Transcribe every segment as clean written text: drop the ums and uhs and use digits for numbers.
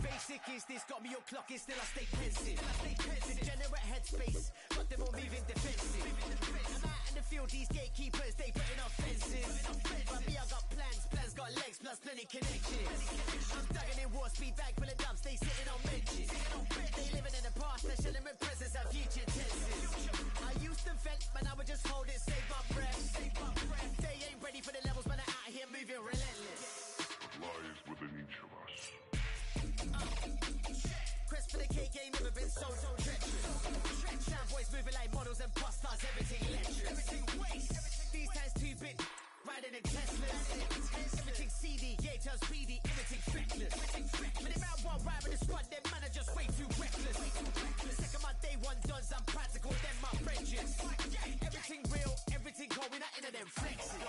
Basic is this, got me on clock, is still I stay pensive. Degenerate headspace, got them all moving defensive. I'm out in the field, these gatekeepers, they putting up fences. But me, I got plans got legs, plus plenty connections. I'm dugging in war speed, bag full of dubs, they sitting on benches. They living in the past, they're showing them presence and future tenses. I used to vent, but now I just hold it, save my breath. They ain't ready for the levels, but they're out here moving relentless. Lies within each of us. Quest for the cake ain't never been so treacherous. Sound boys moving like models and pop stars, everything electric. Everything waste. These times 2-bit, riding in Teslas. Everything CD, yeah, turns speedy, everything feckless. But if I want ride with the squad, then man are just way too reckless. Second my day one dons, I'm practical, then my friendships. Everything real, everything cold, we're not into them flexes.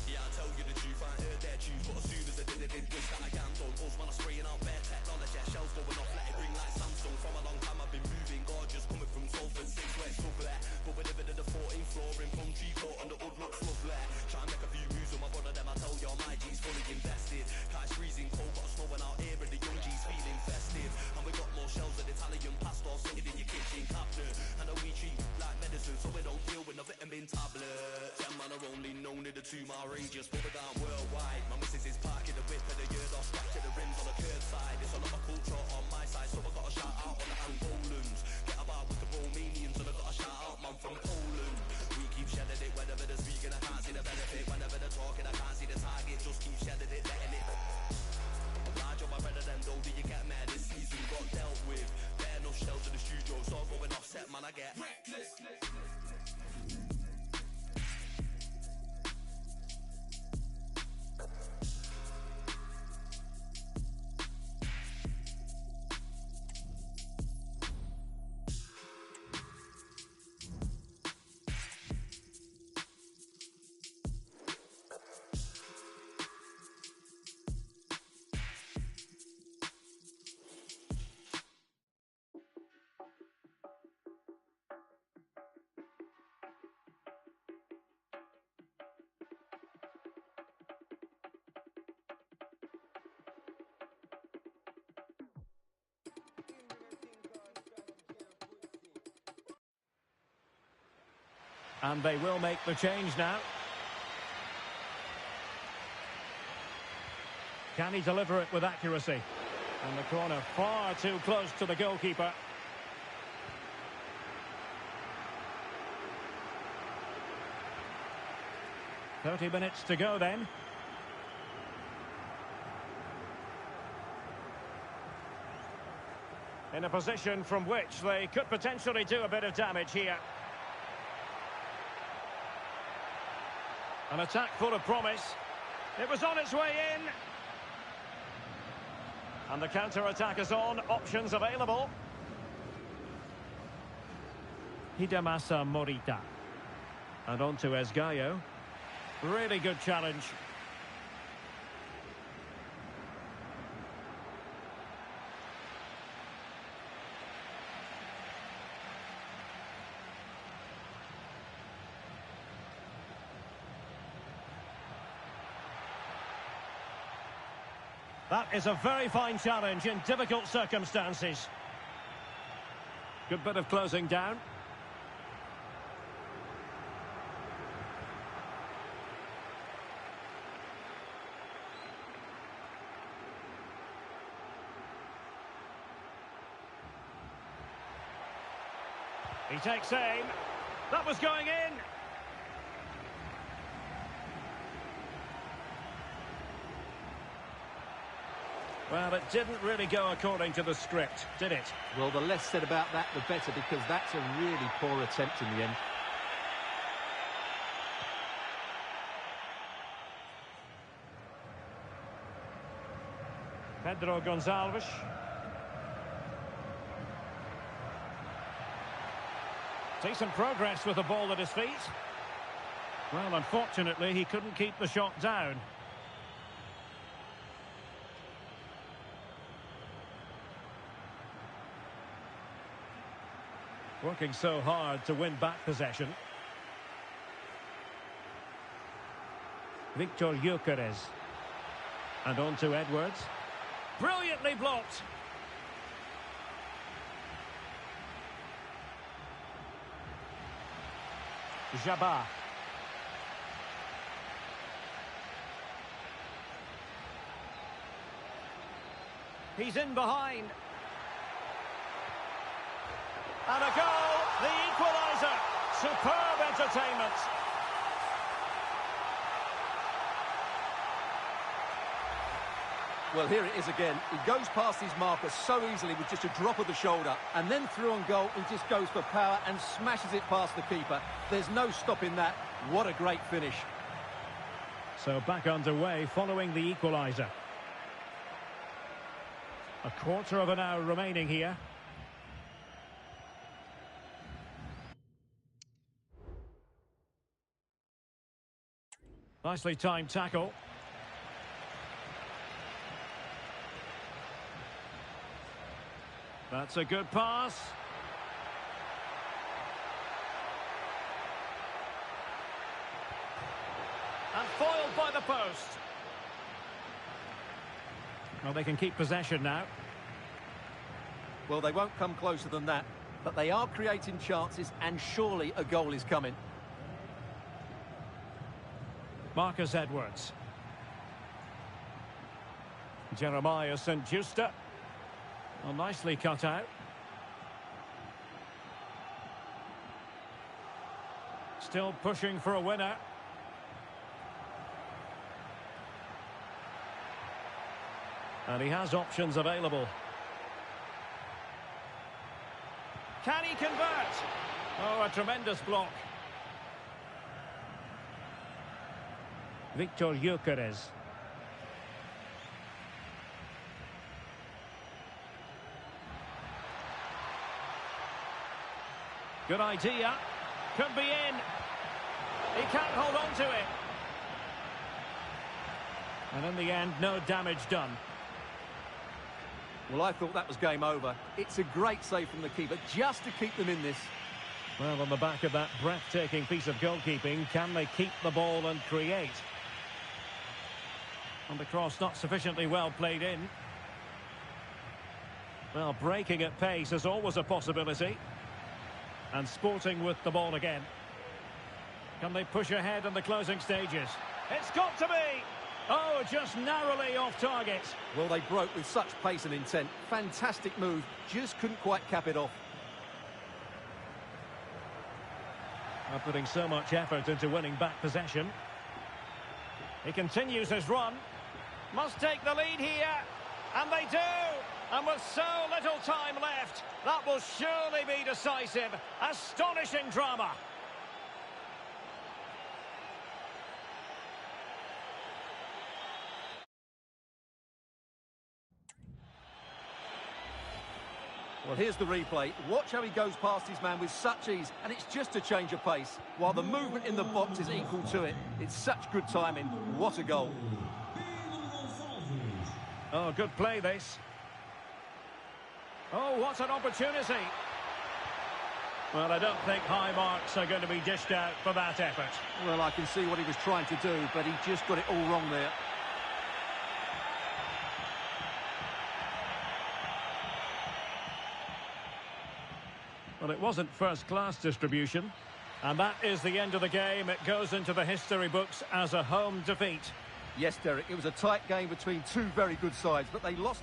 Yeah, I tell you the truth, I ain't heard that truth, but as soon as I did it, wish that I am done. Us man are spraying out bare technology, shells going off, let it ring like Samsung. From a long time I've been moving, gorgeous, coming from Salford, 6 where it's lovely. But we living in the 14th floor in from G-Court and the hood looks lovely. Try and make a few moves with my brother, them I tell you, my G's fully invested. Cat's freezing cold, got a snowing out here, and the young G's feeling festive. And we got more shells than Italian pasta sitting in your kitchen cabinet. And we treat like medicine, so we don't deal with no vitamin tablets. Them man are only known in the 2 mile radius, but we're down worldwide. My missus is parking the whip of the year, off scratching the rims on the curbside. It's a lot of culture on my side, so I got a shout out on the Angolans. Get about with the Romanians, and I got a shout out man from Poland. We keep shedding it whenever they're speaking, I can't see the benefit. Whenever they're talking, I can't see the target, just keep shedding it, letting it. Large on my better than though, do you get mad? This season got dealt with. Bare enough shells in the studio, so I'm going offset, man, I get reckless. And they will make the change now. Can he deliver it with accuracy? And the corner far too close to the goalkeeper. "30 minutes to go then. In a position from which they could potentially do a bit of damage here. An attack full of promise. It was on its way in. And the counter-attack is on. Options available. Hidemasa Morita. And on to Esgaio. Really good challenge. That is a very fine challenge in difficult circumstances. Good bit of closing down. He takes aim. That was going in. Well, it didn't really go according to the script, did it? Well, the less said about that, the better, because that's a really poor attempt in the end. Pedro Gonçalves. Decent progress with the ball at his feet. Well, unfortunately, he couldn't keep the shot down. Working so hard to win back possession. Victor Gyökeres. And on to Edwards. Brilliantly blocked. Jabba. He's in behind. And a goal, the equaliser. Superb entertainment. Well, here it is again. He goes past his marker so easily with just a drop of the shoulder. And then through on goal, he just goes for power and smashes it past the keeper. There's no stopping that. What a great finish. So back underway following the equaliser. A quarter of an hour remaining here. Nicely timed tackle. That's a good pass. And foiled by the post. Well, they can keep possession now. Well, they won't come closer than that, but they are creating chances, and surely a goal is coming. Marcus Edwards. Jeremiah St. Justa. Well, nicely cut out. Still pushing for a winner. And he has options available. Can he convert? Oh, a tremendous block. Victor Gyökeres. Good idea. Could be in. He can't hold on to it. And in the end, no damage done. Well, I thought that was game over. It's a great save from the keeper just to keep them in this. Well, on the back of that breathtaking piece of goalkeeping, can they keep the ball and create? And the cross not sufficiently well played in. Well, breaking at pace is always a possibility. And Sporting with the ball again. Can they push ahead in the closing stages? It's got to be! Oh, just narrowly off target. Well, they broke with such pace and intent. Fantastic move, just couldn't quite cap it off. They're putting so much effort into winning back possession. He continues his run. Must take the lead here. And they do! And with so little time left, that will surely be decisive. Astonishing drama. Well, here's the replay. Watch how he goes past his man with such ease, and it's just a change of pace, while the movement in the box is equal to it. It's such good timing. What a goal. Oh, good play, this. Oh, what an opportunity. Well, I don't think high marks are going to be dished out for that effort. Well, I can see what he was trying to do, but he just got it all wrong there. Well, it wasn't first-class distribution. And that is the end of the game. It goes into the history books as a home defeat. Yes, Derek, it was a tight game between two very good sides, but they lost...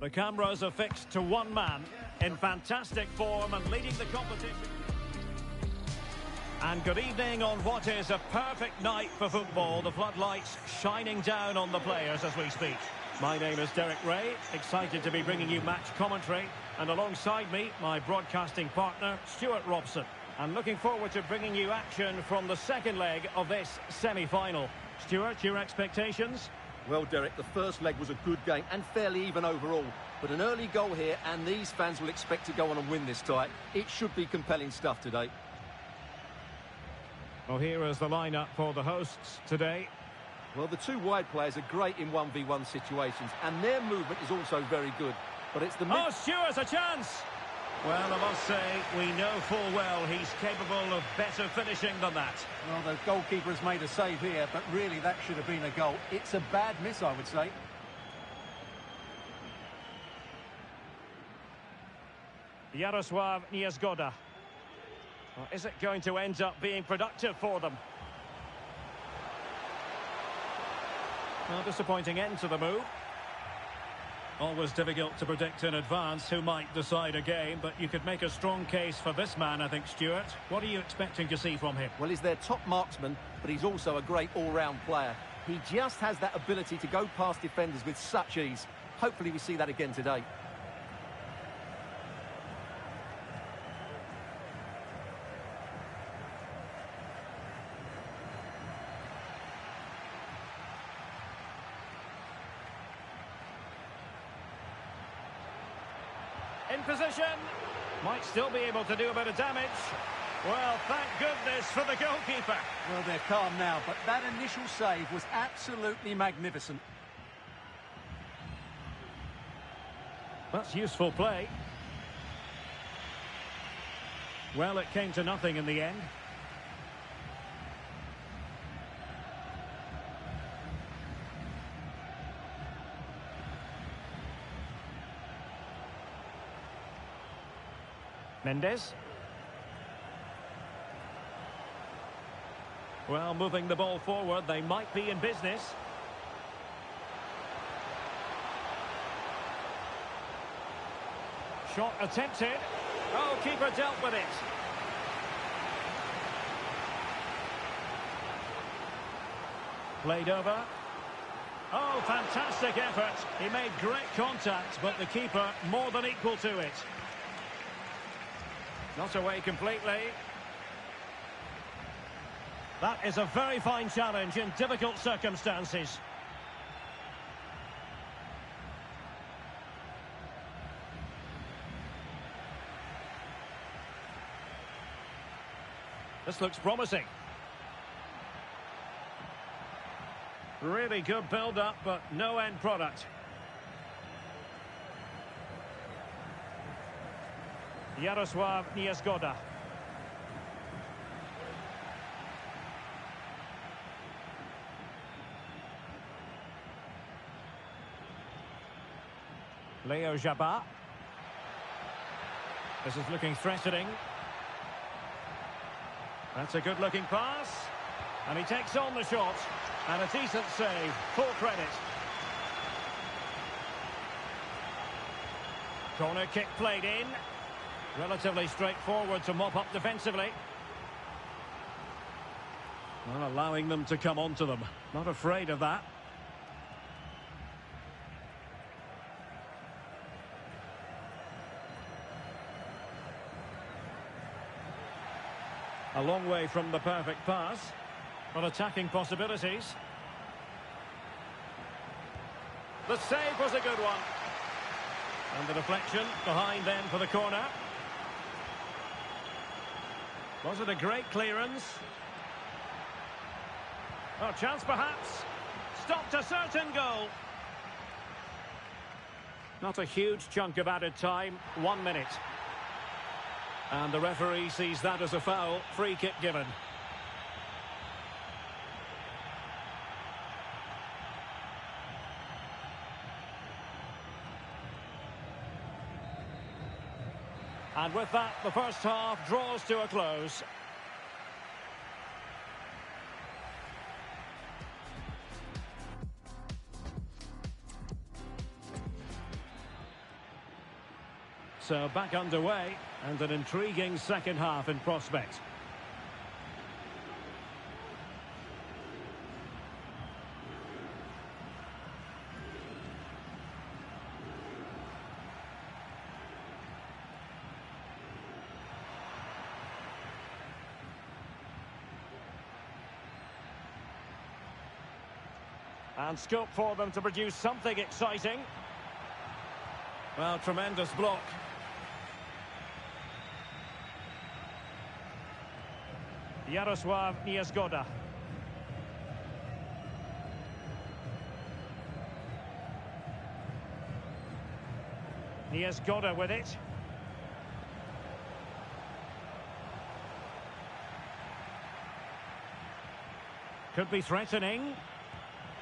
The cameras are fixed to one man in fantastic form and leading the competition. And good evening on what is a perfect night for football. The floodlights shining down on the players as we speak. My name is Derek Ray, excited to be bringing you match commentary. And alongside me, my broadcasting partner, Stuart Robson. And looking forward to bringing you action from the second leg of this semi-final. Stuart, your expectations? Well, Derek, the first leg was a good game and fairly even overall. But an early goal here, and these fans will expect to go on and win this tie. It should be compelling stuff today. Well, here is the lineup for the hosts today. Well, the two wide players are great in 1v1 situations, and their movement is also very good. But it's the... Oh, Stuart's a chance! Well, I must say, we know full well he's capable of better finishing than that. Well, the goalkeeper has made a save here, but really that should have been a goal. It's a bad miss, I would say. Jarosław Niezgoda. Well, is it going to end up being productive for them? Well, disappointing end to the move. Always difficult to predict in advance who might decide a game, but you could make a strong case for this man, I think, Stuart. What are you expecting to see from him? Well, he's their top marksman, but he's also a great all-round player. He just has that ability to go past defenders with such ease. Hopefully we see that again today. In position. Might still be able to do a bit of damage. Well, thank goodness for the goalkeeper. Well, they're calm now, but that initial save was absolutely magnificent. That's useful play. Well, it came to nothing in the end. Mendes. Well, moving the ball forward, they might be in business. Shot attempted. Oh, keeper dealt with it. Played over. Oh, fantastic effort. He made great contact, but the keeper more than equal to it. Not away completely. That is a very fine challenge in difficult circumstances. This looks promising. Really good build-up, but no end product. Jarosław Niezgoda. Leo Jabba. This is looking threatening. That's a good-looking pass. And he takes on the shot. And a decent save. Full credit. Corner kick played in. Relatively straightforward to mop up defensively. Well, allowing them to come onto them. Not afraid of that. A long way from the perfect pass. But attacking possibilities. The save was a good one. And the deflection behind them for the corner. Was it a great clearance? Oh, chance perhaps. Stopped a certain goal. Not a huge chunk of added time. 1 minute. And the referee sees that as a foul. Free kick given. And with that, the first half draws to a close. So back underway, and an intriguing second half in prospect. And scope for them to produce something exciting. Well, tremendous block. Jarosław Niezgoda. Niezgoda with it. Could be threatening.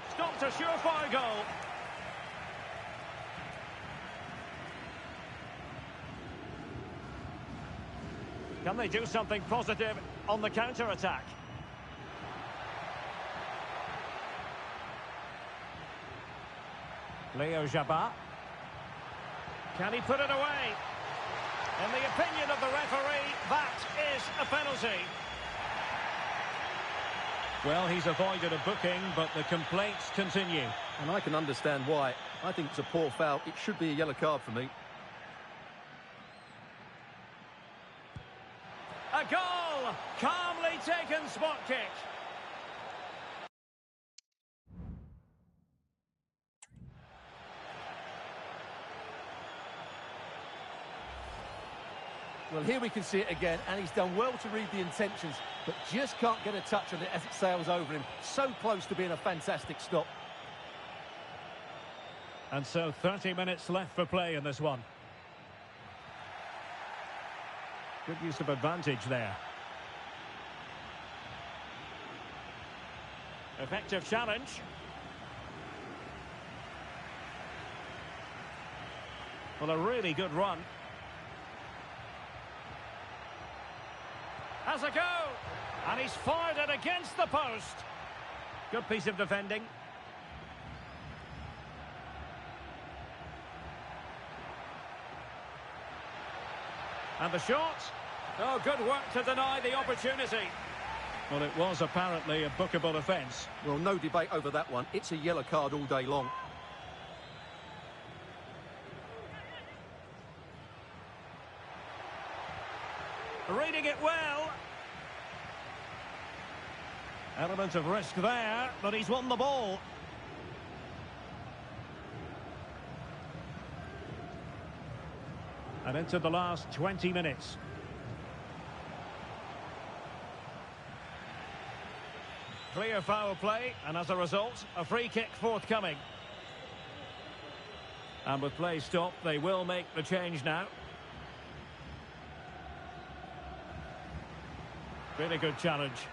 Stopped a surefire goal. Can they do something positive on the counter-attack? Leo Jabba. Can he put it away? In the opinion of the referee, that is a penalty. Well, he's avoided a booking, but the complaints continue. And I can understand why. I think it's a poor foul. It should be a yellow card for me. A goal! Calmly taken spot kick. Well, here we can see it again, and he's done well to read the intentions, but just can't get a touch on it as it sails over him. So close to being a fantastic stop. And so 30 minutes left for play in this one. Good use of advantage there. Effective challenge. Well, a really good run. Has a go! And he's fired it against the post. Good piece of defending. And the shot. Oh, good work to deny the opportunity. Well, it was apparently a bookable offence. Well, no debate over that one. It's a yellow card all day long. Reading it well. Element of risk there, but he's won the ball. And into the last 20 minutes. Clear foul play, and as a result, a free kick forthcoming. And with play stopped, they will make the change now. Really good challenge.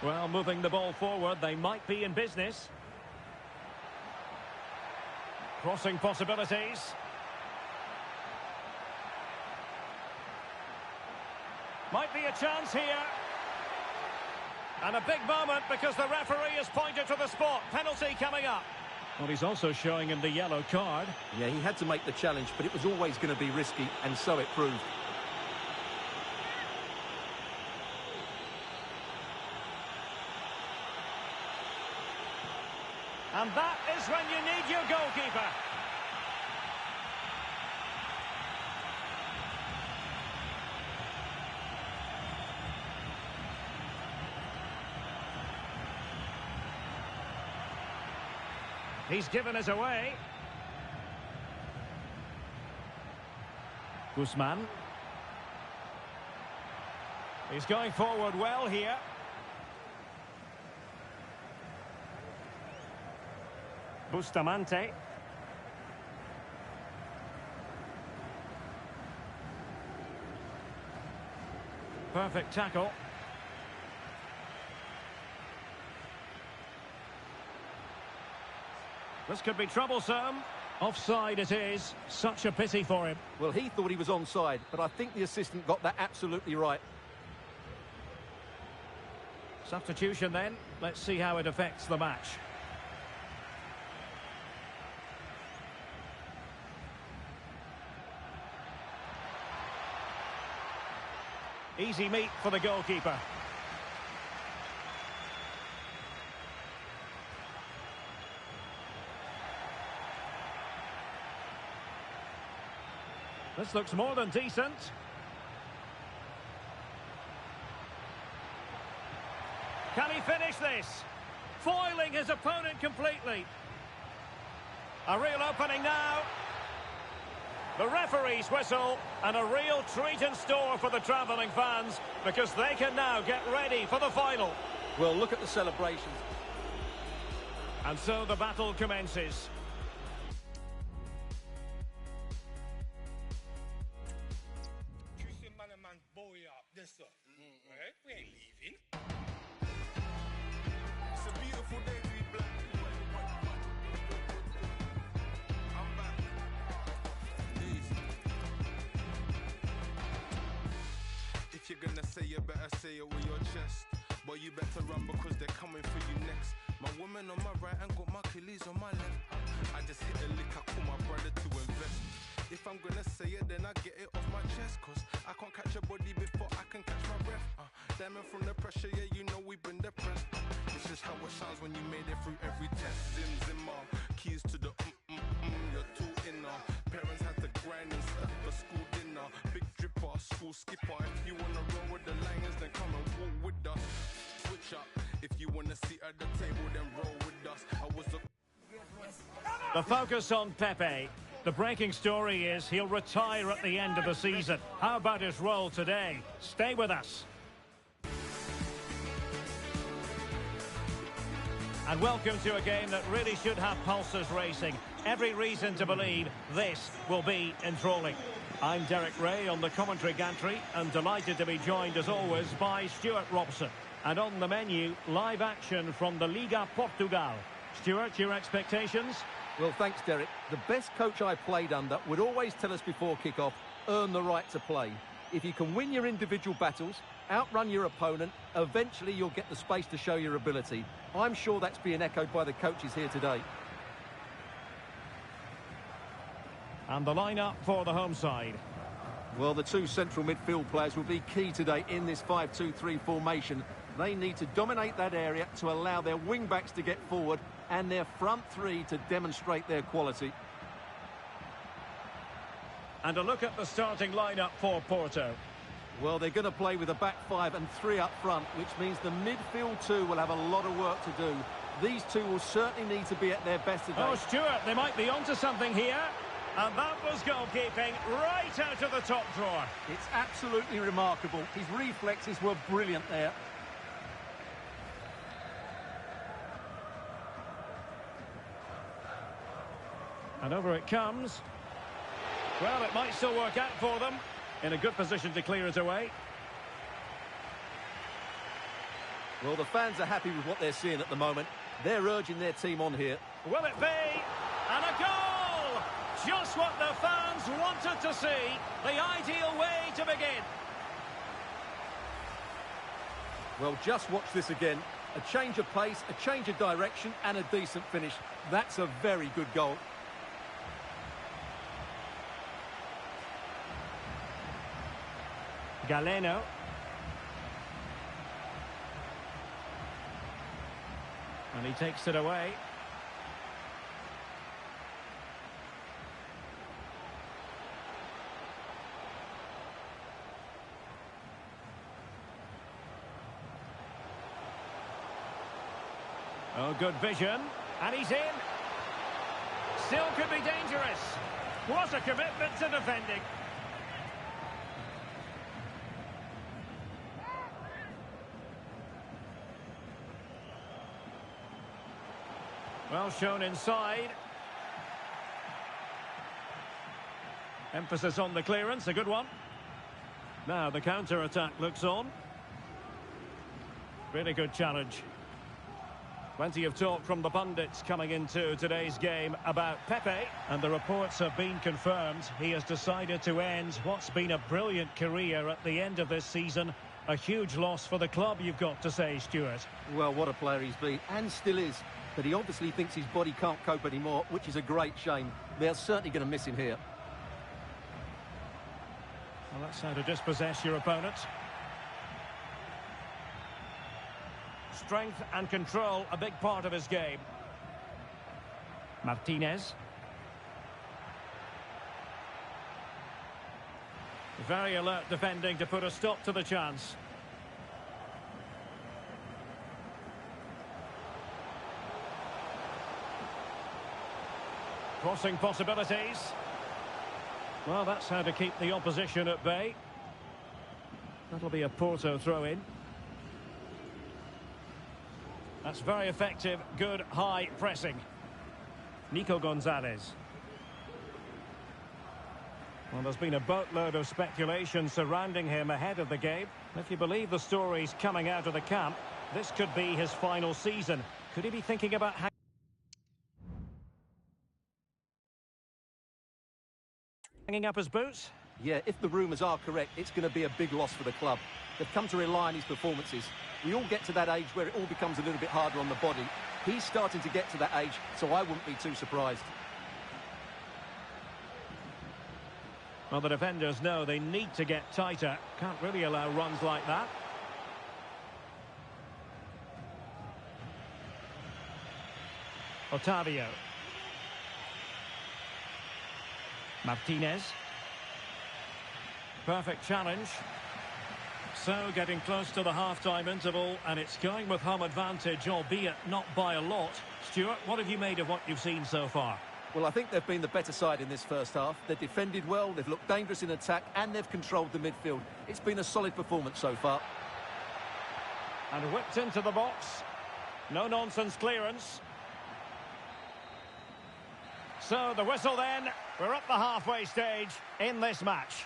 Well, moving the ball forward, they might be in business. Crossing possibilities. Might be a chance here. And a big moment because the referee has pointed to the spot. Penalty coming up. Well, he's also showing him the yellow card. Yeah, he had to make the challenge, but it was always going to be risky, and so it proved. And that is when you need your goalkeeper. He's given us away. Guzman. He's going forward well here. Bustamante. Perfect tackle. This could be troublesome. Offside it is. Such a pity for him. Well, he thought he was onside, but I think the assistant got that absolutely right. Substitution then. Let's see how it affects the match. Easy meet for the goalkeeper. This looks more than decent. Can he finish this? Foiling his opponent completely. A real opening now. The referee's whistle, and a real treat in store for the travelling fans, because they can now get ready for the final. Well, look at the celebrations. And so the battle commences. Right? We ain't leaving. It's a beautiful day to be black. I'm back. Easy. If you're gonna say it, better say it with your chest. But you better run because they're coming for you next. My woman on my right and got my Achilles on my left. I just hit a lick, I call my brother to invest. If I'm gonna say it, then I get it off my chest. Cause I can't catch a body before I can catch my breath. Diamond from the pressure, yeah, you know we've been depressed. This is how it sounds when you made it through every test. Zim, zimmer, keys to the you're too inner. Parents had to grind and stuff for school dinner. Big dripper, school skipper. If you wanna roll with the Lions, then come and walk with us. Switch up. If you wanna sit at the table, then roll with us. I was a... The focus on Pepe. The breaking story is he'll retire at the end of the season. How about his role today? Stay with us. And welcome to a game that really should have pulses racing. Every reason to believe this will be enthralling. I'm Derek Ray on the commentary gantry and delighted to be joined as always by Stuart Robson. And on the menu, live action from the Liga Portugal. Stuart, your expectations? Well, thanks, Derek. The best coach I played under would always tell us before kick-off, earn the right to play. If you can win your individual battles, outrun your opponent, eventually you'll get the space to show your ability. I'm sure that's being echoed by the coaches here today. And the lineup for the home side. Well, the two central midfield players will be key today in this 5-2-3 formation. They need to dominate that area to allow their wing-backs to get forward and their front three to demonstrate their quality. And a look at the starting lineup for Porto. Well, they're going to play with a back five and three up front, which means the midfield two will have a lot of work to do. These two will certainly need to be at their best today. Oh, Stuart, they might be onto something here. And that was goalkeeping right out of the top drawer. It's absolutely remarkable. His reflexes were brilliant there. And over it comes. Well, it might still work out for them. In a good position to clear it away. Well, the fans are happy with what they're seeing at the moment. They're urging their team on here. Will it be? And a goal! Just what the fans wanted to see. The ideal way to begin. Well, just watch this again. A change of pace, a change of direction, and a decent finish. That's a very good goal. Galeno. And he takes it away. Oh, good vision. And he's in. Still could be dangerous. What a commitment to defending. Well shown inside. Emphasis on the clearance, a good one. Now the counter-attack looks on. Really good challenge. Plenty of talk from the pundits coming into today's game about Pepe. And the reports have been confirmed. He has decided to end what's been a brilliant career at the end of this season A huge loss for the club, you've got to say, Stuart. Well, what a player he's been, and still is. But he obviously thinks his body can't cope anymore, which is a great shame. They're certainly going to miss him here. Well, that's how to dispossess your opponent. Strength and control, a big part of his game. Martinez. Very alert defending to put a stop to the chance. Crossing possibilities. Well, that's how to keep the opposition at bay. That'll be a Porto throw-in. That's very effective, good high pressing. Nico Gonzalez. Well, there's been a boatload of speculation surrounding him ahead of the game. If you believe the stories coming out of the camp, this could be his final season. Could he be thinking about hanging up his boots? Yeah, if the rumours are correct, it's going to be a big loss for the club. They've come to rely on his performances. We all get to that age where it all becomes a little bit harder on the body. He's starting to get to that age, so I wouldn't be too surprised. Well, the defenders know they need to get tighter. Can't really allow runs like that. Otavio. Martinez. Perfect challenge. So getting close to the half-time interval, and it's going with home advantage, albeit not by a lot. Stuart, what have you made of what you've seen so far? Well, I think they've been the better side in this first half. They've defended well, they've looked dangerous in attack, and they've controlled the midfield. It's been a solid performance so far. And whipped into the box. No-nonsense clearance. So the whistle then. We're at the halfway stage in this match.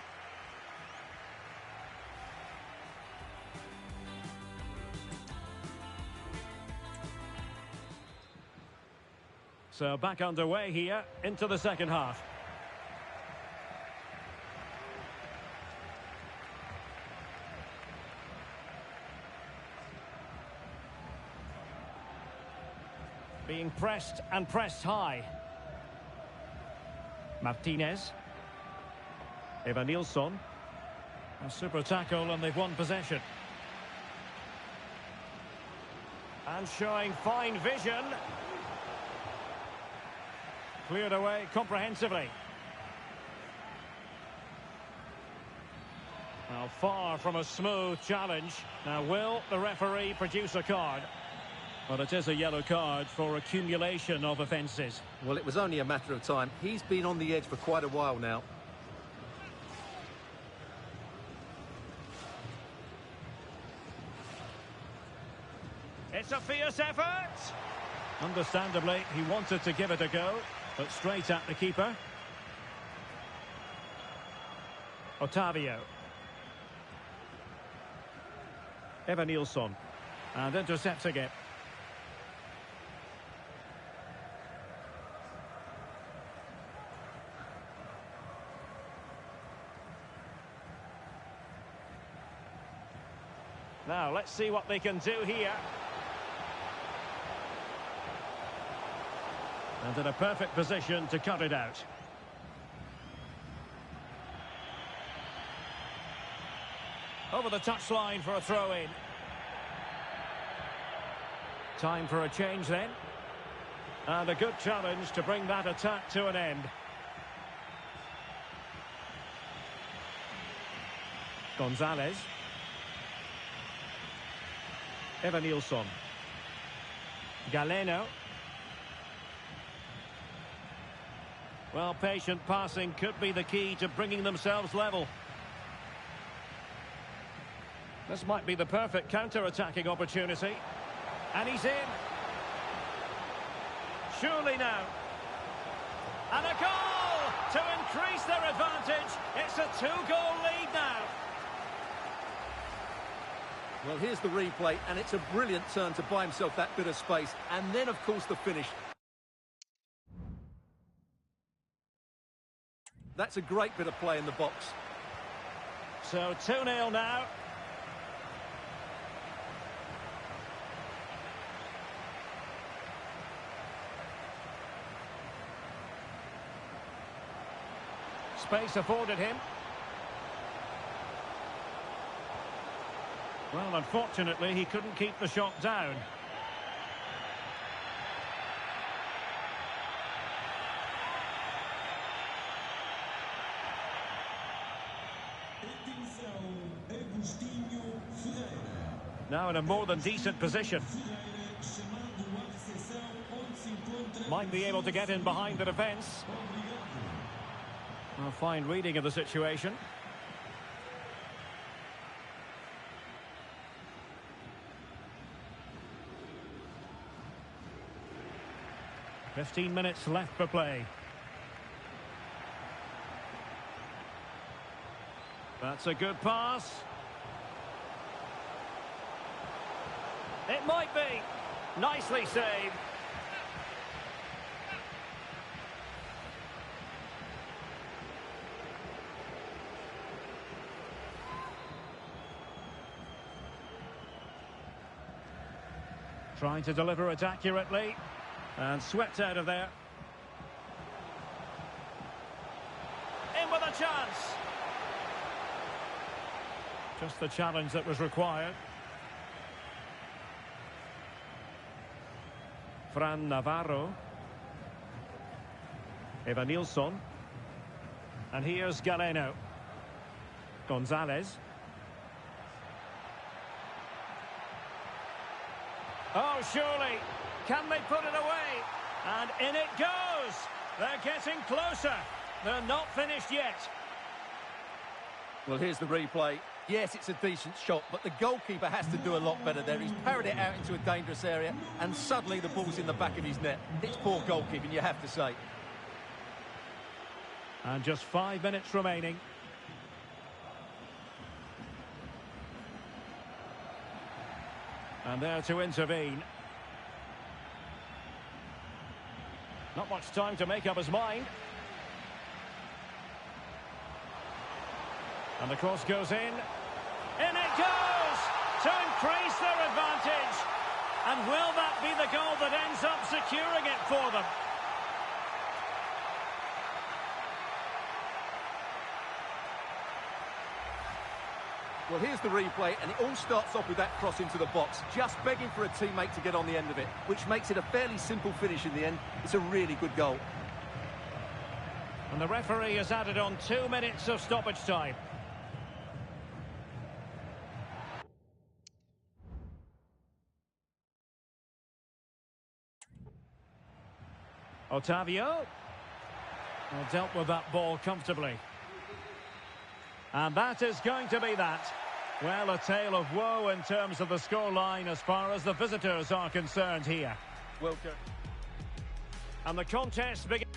So back underway here into the second half. Being pressed and pressed high. Martinez. Evanilson. A super tackle and they've won possession. And showing fine vision. Cleared away comprehensively. Now far from a smooth challenge. Now will the referee produce a card? Well, it is a yellow card for accumulation of offences. Well, it was only a matter of time. He's been on the edge for quite a while now. It's a fierce effort. Understandably, he wanted to give it a go, but straight at the keeper. Otavio. Evanilson. And intercepting it. Now, let's see what they can do here. And in a perfect position to cut it out. Over the touchline for a throw-in. Time for a change then. And a good challenge to bring that attack to an end. Gonzalez. Evanilson. Galeno. Well, patient passing could be the key to bringing themselves level. This might be the perfect counter-attacking opportunity. And he's in. Surely now. And a goal to increase their advantage. It's a two-goal lead now. Well, here's the replay, and it's a brilliant turn to buy himself that bit of space. And then, of course, the finish. That's a great bit of play in the box. So 2-0 now. space afforded him. Well, unfortunately, he couldn't keep the shot down. Now in a more than decent position. Might be able to get in behind the defence. A fine reading of the situation. "15 minutes left for play. That's a good pass. It might be. Nicely saved. Trying to deliver it accurately. And swept out of there. In with a chance. Just the challenge that was required. Fran Navarro. Evanilson. And here's Galeno. Gonzalez. Oh, surely. Can they put it away? And in it goes. They're getting closer. They're not finished yet. Well, here's the replay. Yes, it's a decent shot, but the goalkeeper has to do a lot better there. He's parried it out into a dangerous area, and suddenly the ball's in the back of his net. It's poor goalkeeping, you have to say. And just 5 minutes remaining. And there to intervene. Not much time to make up his mind. And the cross goes in. In it goes! To increase their advantage. And will that be the goal that ends up securing it for them? Well, here's the replay, and it all starts off with that cross into the box, just begging for a teammate to get on the end of it, which makes it a fairly simple finish in the end. It's a really good goal. And the referee has added on 2 minutes of stoppage time. Otavio. Well, dealt with that ball comfortably. And that is going to be that. Well, a tale of woe in terms of the scoreline as far as the visitors are concerned here. Well done. And the contest begins.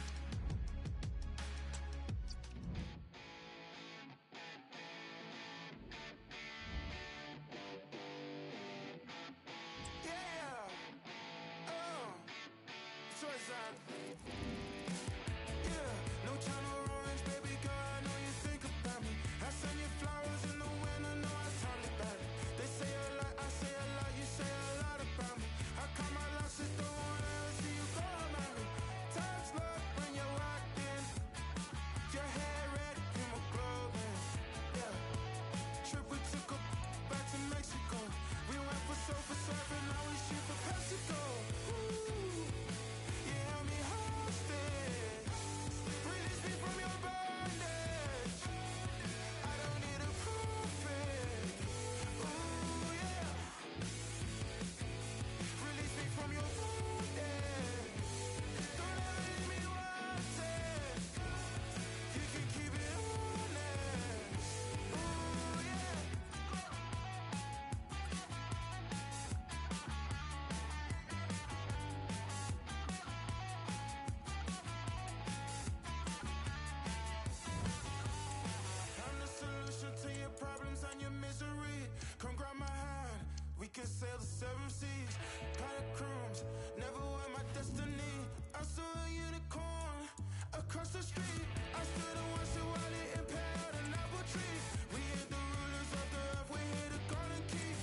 Sail the seven seas, catacombs, never were my destiny. I saw a unicorn across the street. I stood and watched it while it impaled an apple tree. We hit the rulers of the earth, we hit the golden key.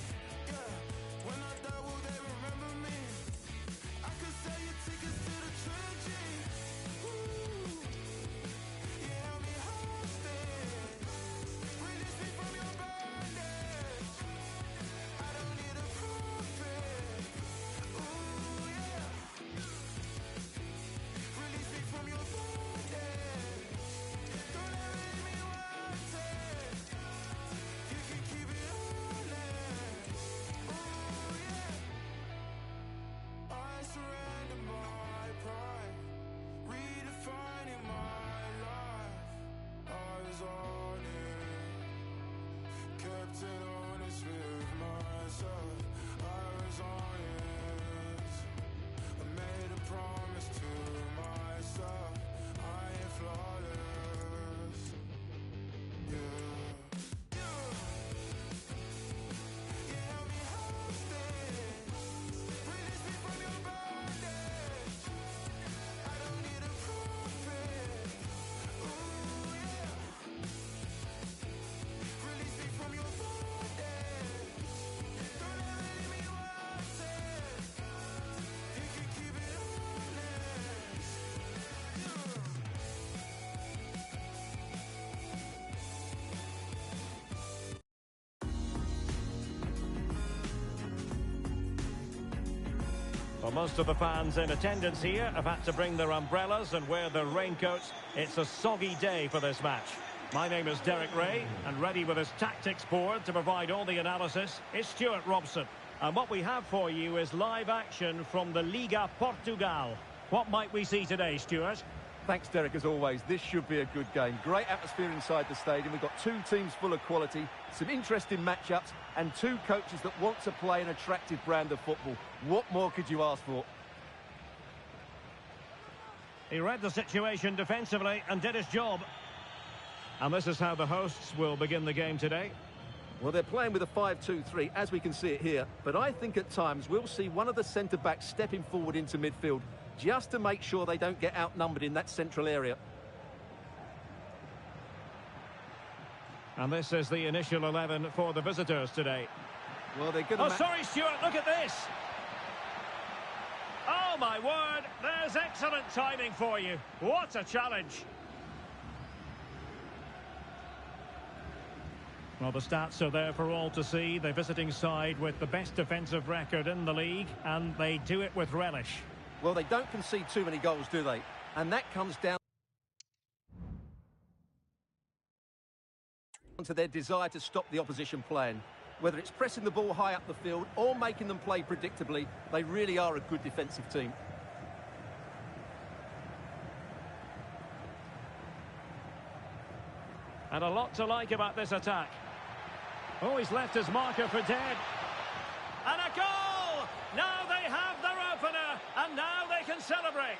Yeah, when I die, will they remember me? I could sell you tickets to the trilogy. Ooh, you held me hostage. Well, most of the fans in attendance here have had to bring their umbrellas and wear their raincoats. It's a soggy day for this match. My name is Derek Ray, and ready with his tactics board to provide all the analysis is Stuart Robson. And what we have for you is live action from the Liga Portugal. What might we see today, Stuart? Thanks, Derek, as always. This should be a good game. Great atmosphere inside the stadium. We've got two teams full of quality, some interesting matchups, and two coaches that want to play an attractive brand of football. What more could you ask for? He read the situation defensively and did his job. And this is how the hosts will begin the game today. Well, they're playing with a 5-2-3, as we can see it here. But I think at times we'll see one of the centre-backs stepping forward into midfield, just to make sure they don't get outnumbered in that central area. And this is the initial 11 for the visitors today. Well, they're going to... Oh, sorry, Stuart, look at this! Oh, my word, there's excellent timing for you. What a challenge! Well, the stats are there for all to see. The visiting side with the best defensive record in the league, and they do it with relish. Well, they don't concede too many goals, do they? And that comes down to their desire to stop the opposition playing. Whether it's pressing the ball high up the field or making them play predictably, they really are a good defensive team. And a lot to like about this attack. Oh, he's left his marker for dead. And a goal! Now they have their opener, and now they can celebrate.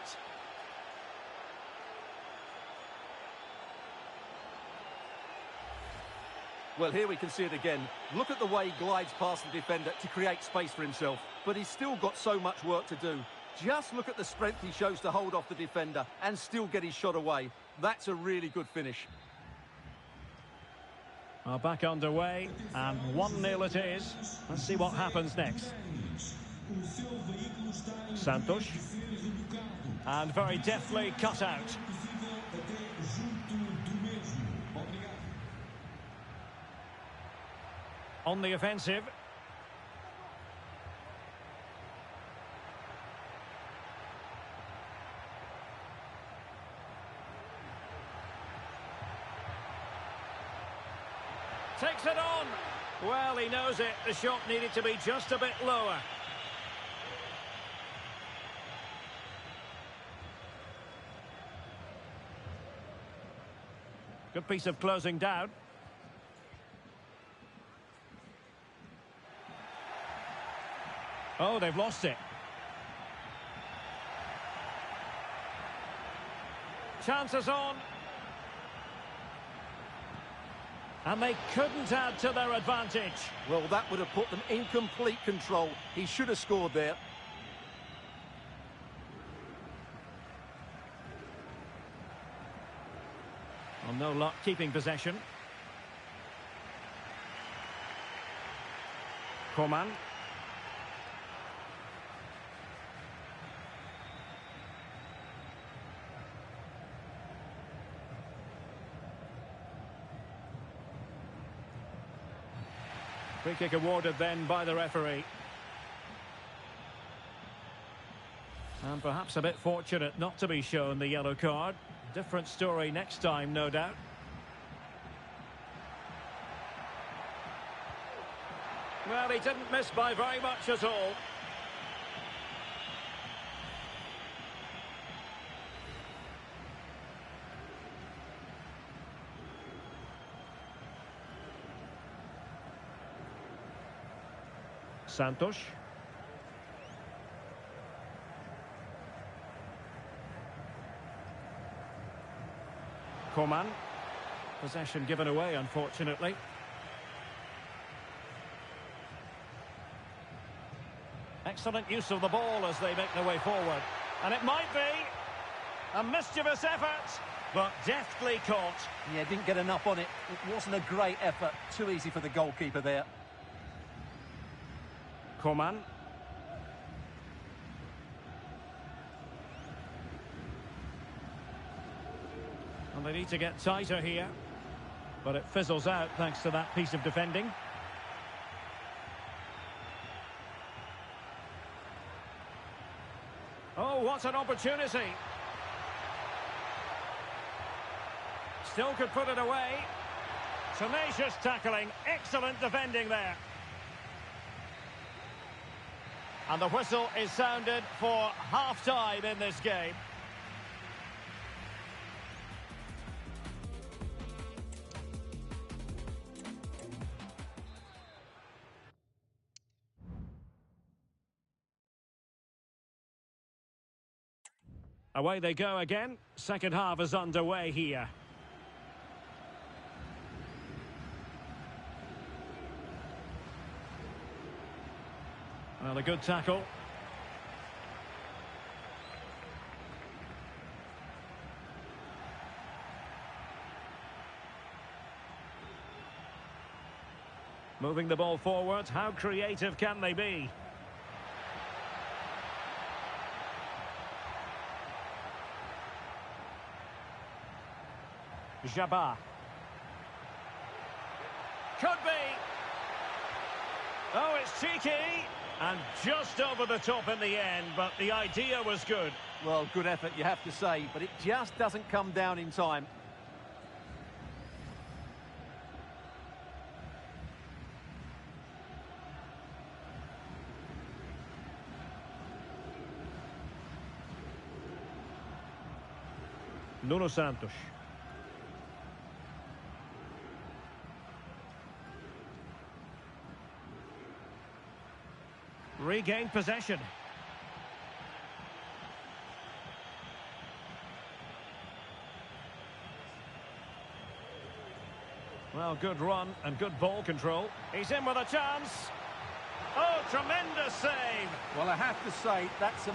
Well, here we can see it again. Look at the way he glides past the defender to create space for himself. But he's still got so much work to do. Just look at the strength he shows to hold off the defender and still get his shot away. That's a really good finish. Well, back underway, and 1-0 it is. Let's see what happens next. Santos. And very deftly cut out. On the offensive. Takes it on. Well, he knows it. The shot needed to be just a bit lower. Good piece of closing down. Oh, they've lost it. Chances on. And they couldn't add to their advantage. Well, that would have put them in complete control. He should have scored there. Well, no luck keeping possession. Coman. Free kick awarded then by the referee. And perhaps a bit fortunate not to be shown the yellow card. Different story next time, no doubt. Well, he didn't miss by very much at all. Santos. Coman. Possession given away, unfortunately. Excellent use of the ball as they make their way forward. And it might be a mischievous effort, but deftly caught. Yeah, didn't get enough on it. It wasn't a great effort. Too easy for the goalkeeper there. Coman. And they need to get tighter here. But it fizzles out thanks to that piece of defending. Oh, what an opportunity. Still could put it away. Tenacious tackling, excellent defending there. And the whistle is sounded for half-time in this game. Away they go again. Second half is underway here. Well, a good tackle. Moving the ball forward. How creative can they be? Jabba. Could be. Oh, it's cheeky. And just over the top in the end, but the idea was good. Well, good effort, you have to say, but it just doesn't come down in time. Nuno Santos. Regained possession. Well, good run and good ball control. He's in with a chance. Oh, tremendous save. Well, I have to say, that's a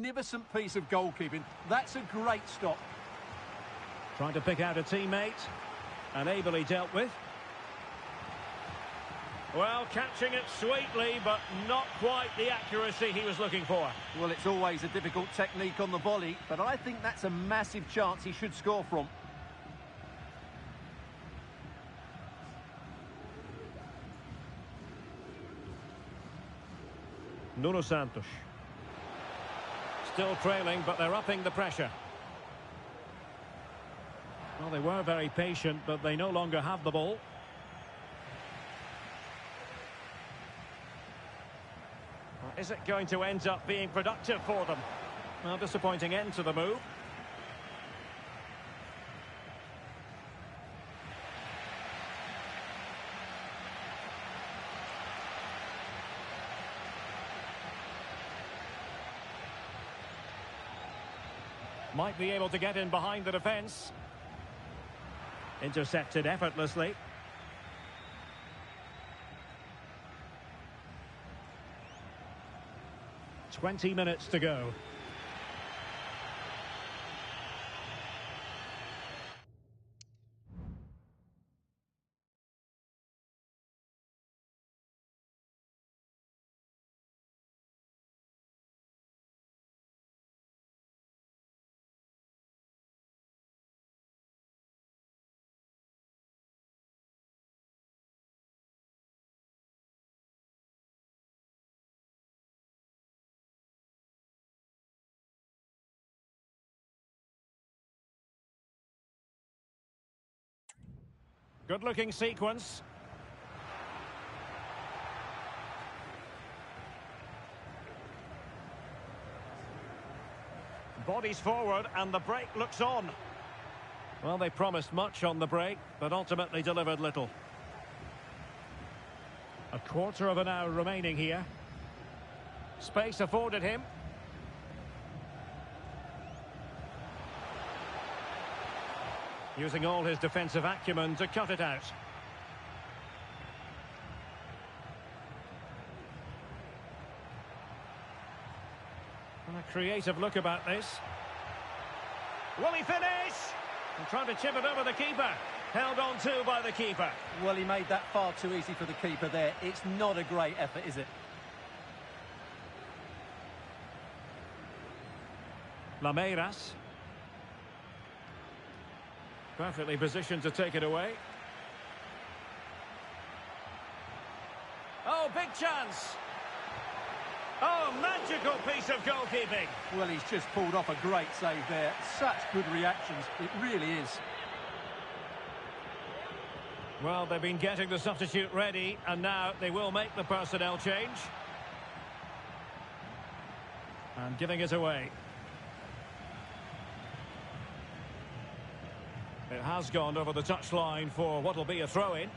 magnificent piece of goalkeeping. That's a great stop. Trying to pick out a teammate. And ably dealt with. Well, catching it sweetly, but not quite the accuracy he was looking for. Well, it's always a difficult technique on the volley, but I think that's a massive chance he should score from. Nuno Santos. Still trailing, but they're upping the pressure. Well, they were very patient, but they no longer have the ball. Is it going to end up being productive for them? Well, disappointing end to the move. Might be able to get in behind the defence. Intercepted effortlessly. "20 minutes to go. Good-looking sequence. Bodies forward and the break looks on. Well, they promised much on the break, but ultimately delivered little. A quarter of an hour remaining here. Space afforded him. Using all his defensive acumen to cut it out. And a creative look about this. Will he finish? And trying to chip it over the keeper. Held on to by the keeper. Well, he made that far too easy for the keeper there. It's not a great effort, is it? Lameiras. Perfectly positioned to take it away. Oh, big chance. Oh, magical piece of goalkeeping. Well, he's just pulled off a great save there. Such good reactions, it really is. Well, they've been getting the substitute ready, and now they will make the personnel change. And giving it away. It has gone over the touchline for what will be a throw-in.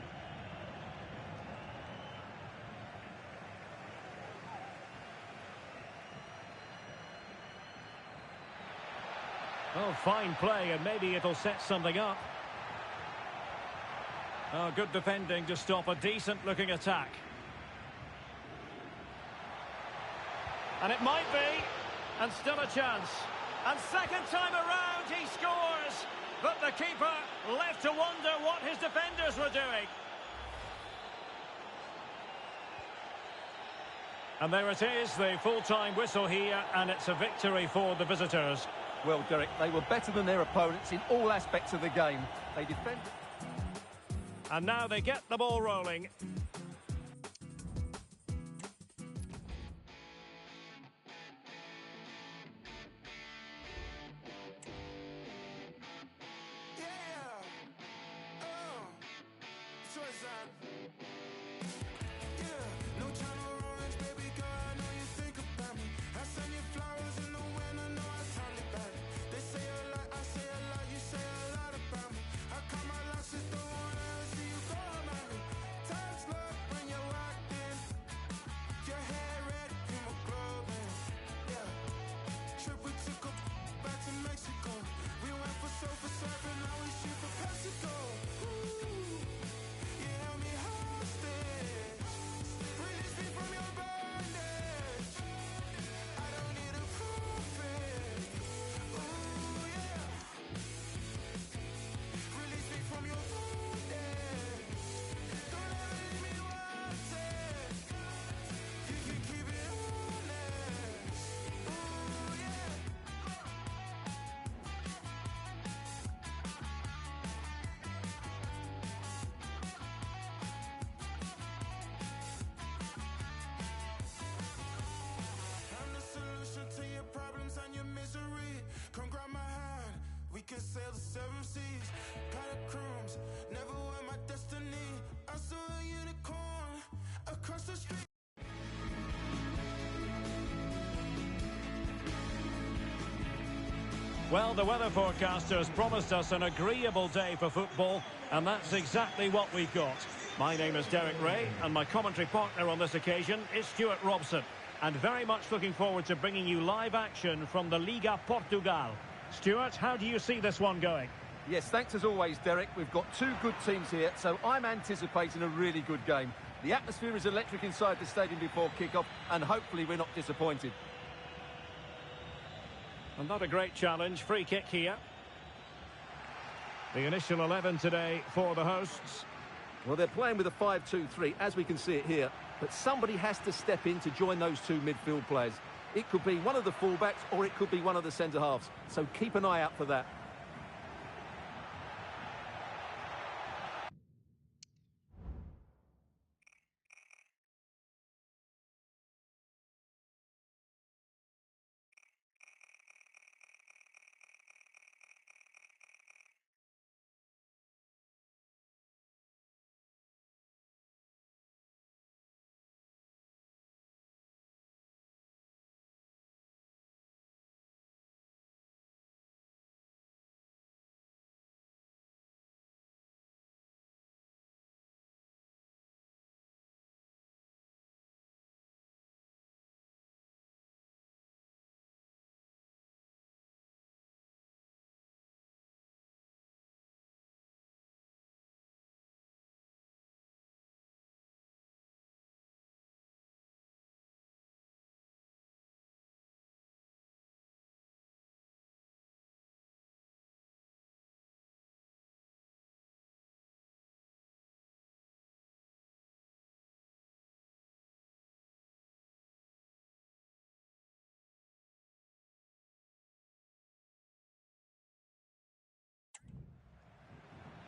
Oh, fine play, and maybe it'll set something up. Oh, good defending to stop a decent-looking attack. And it might be, and still a chance. And second time around, he scores. But the keeper left to wonder what his defenders were doing. And there it is, the full-time whistle here, and it's a victory for the visitors. Well, Derek, they were better than their opponents in all aspects of the game. They defended... And now they get the ball rolling. Can sail the seven seas, catacombs, never were my destiny. I saw a unicorn across the street. Well, the weather forecasters promised us an agreeable day for football, and that's exactly what we've got. My name is Derek Ray, and my commentary partner on this occasion is Stuart Robson. And very much looking forward to bringing you live action from the Liga Portugal. Stuart, how do you see this one going? Yes, thanks as always, Derek. We've got two good teams here, so I'm anticipating a really good game. The atmosphere is electric inside the stadium before kick-off, and hopefully we're not disappointed. And not a great challenge. Free kick here. The initial 11 today for the hosts. Well, they're playing with a 5-2-3, as we can see it here. But somebody has to step in to join those two midfield players. It could be one of the fullbacks or it could be one of the centre-halves. So keep an eye out for that.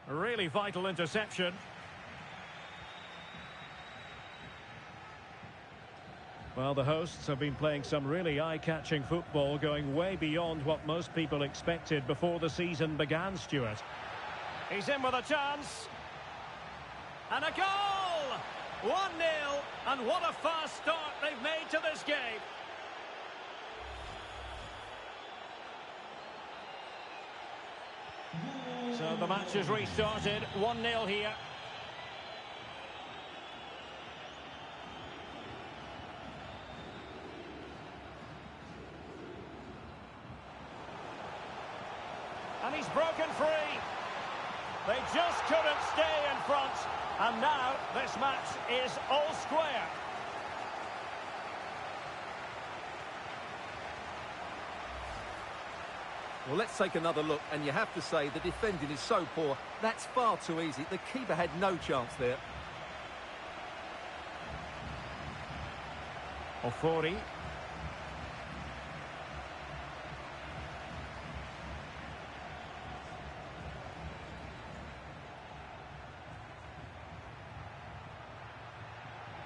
A really vital interception. Well, the hosts have been playing some really eye-catching football, going way beyond what most people expected before the season began, Stuart. He's in with a chance. And a goal! 1-0, and what a fast start they've made to this game. So the match has restarted, 1-0 here. And he's broken free. They just couldn't stay in front. And now this match is all square. Well, let's take another look, and you have to say the defending is so poor. That's far too easy. The keeper had no chance there. Ofori.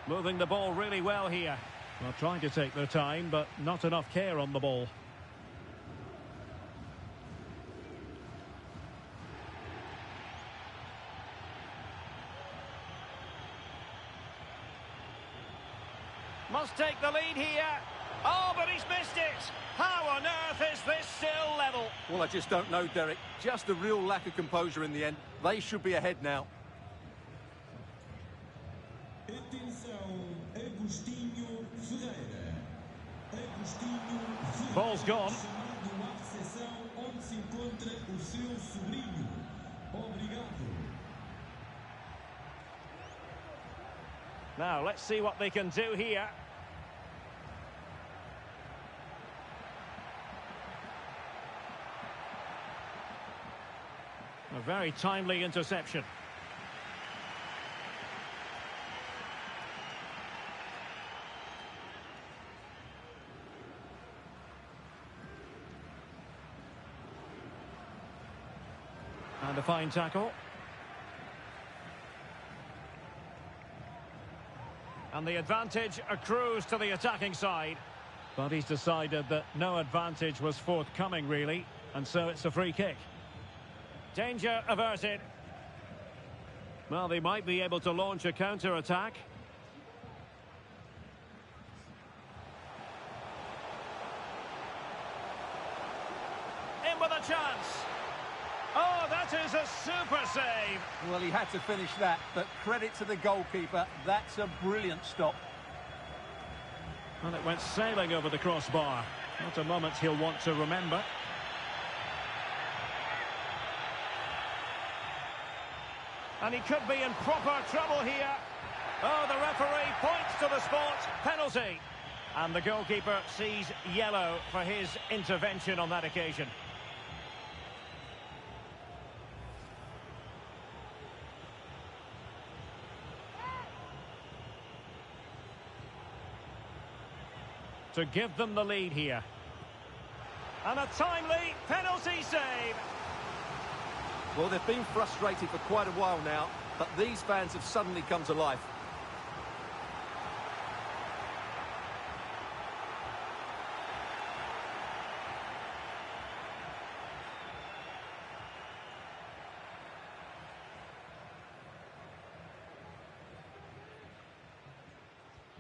Moving the ball really well here. Well, trying to take their time, but not enough care on the ball. Must take the lead here. Oh, but he's missed it. How on earth is this still level? Well, I just don't know, Derek. Just a real lack of composure in the end. They should be ahead now. Ball's gone. Now, let's see what they can do here. A very timely interception. And a fine tackle. And the advantage accrues to the attacking side. But he's decided that no advantage was forthcoming, really. And so it's a free kick. Danger averted. Well, they might be able to launch a counter-attack. In with a chance. Oh, that is a super save. Well, he had to finish that, but credit to the goalkeeper. That's a brilliant stop. And it went sailing over the crossbar. Not a moment he'll want to remember. And he could be in proper trouble here. Oh, the referee points to the spot. Penalty. And the goalkeeper sees yellow for his intervention on that occasion. To give them the lead here. And a timely penalty save. Well, they've been frustrated for quite a while now, but these fans have suddenly come to life.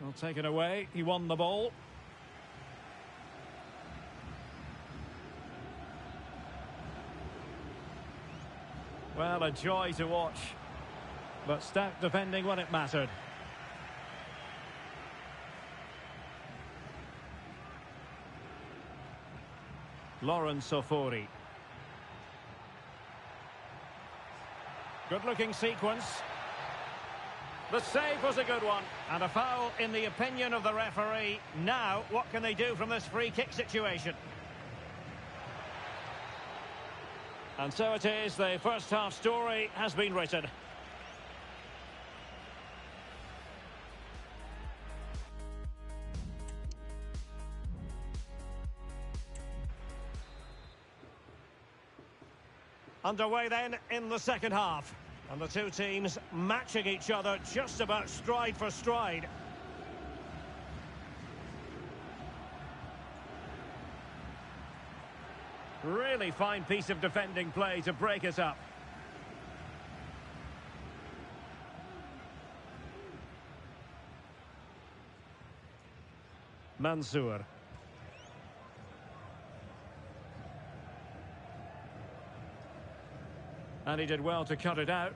Well, taken away. He won the ball. Well, a joy to watch, but stout defending when it mattered. Lawrence Ofori. Good-looking sequence. The save was a good one, and a foul in the opinion of the referee. Now, what can they do from this free kick situation? And so it is, the first half story has been written. Underway then in the second half. And the two teams matching each other just about stride for stride. Really fine piece of defending play to break it up. Mansour. And he did well to cut it out.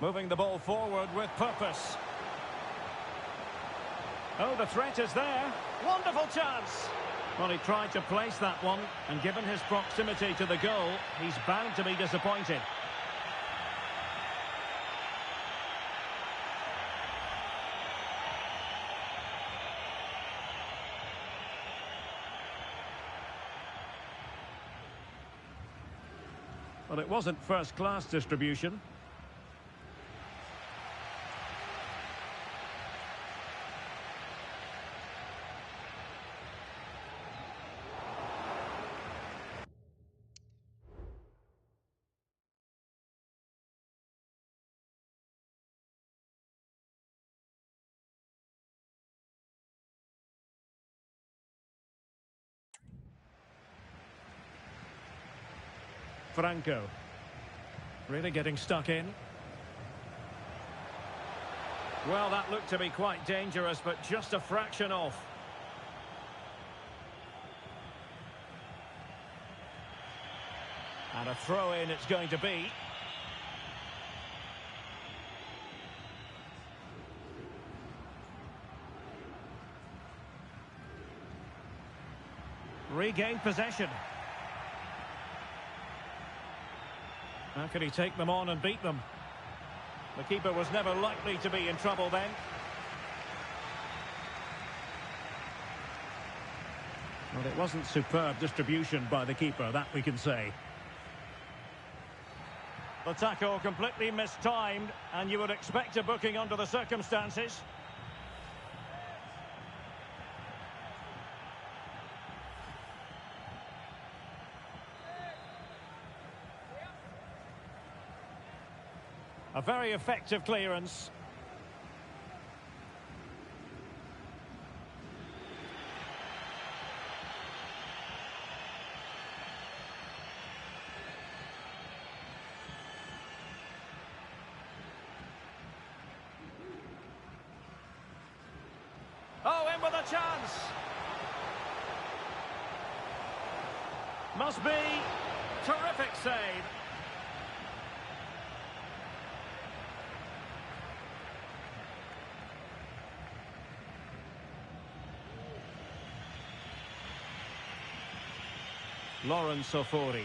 Moving the ball forward with purpose. Oh, the threat is there. Wonderful chance. Well, he tried to place that one, and given his proximity to the goal, he's bound to be disappointed. Well, it wasn't first-class distribution. Franco. Really getting stuck in. Well, that looked to be quite dangerous, but just a fraction off. And a throw-in it's going to be. Regained possession. How can he take them on and beat them? The keeper was never likely to be in trouble then. Well, it wasn't superb distribution by the keeper, that we can say. The tackle completely mistimed, and you would expect a booking under the circumstances. A very effective clearance. Oh, in with a chance. Must be. Terrific save. Sofori.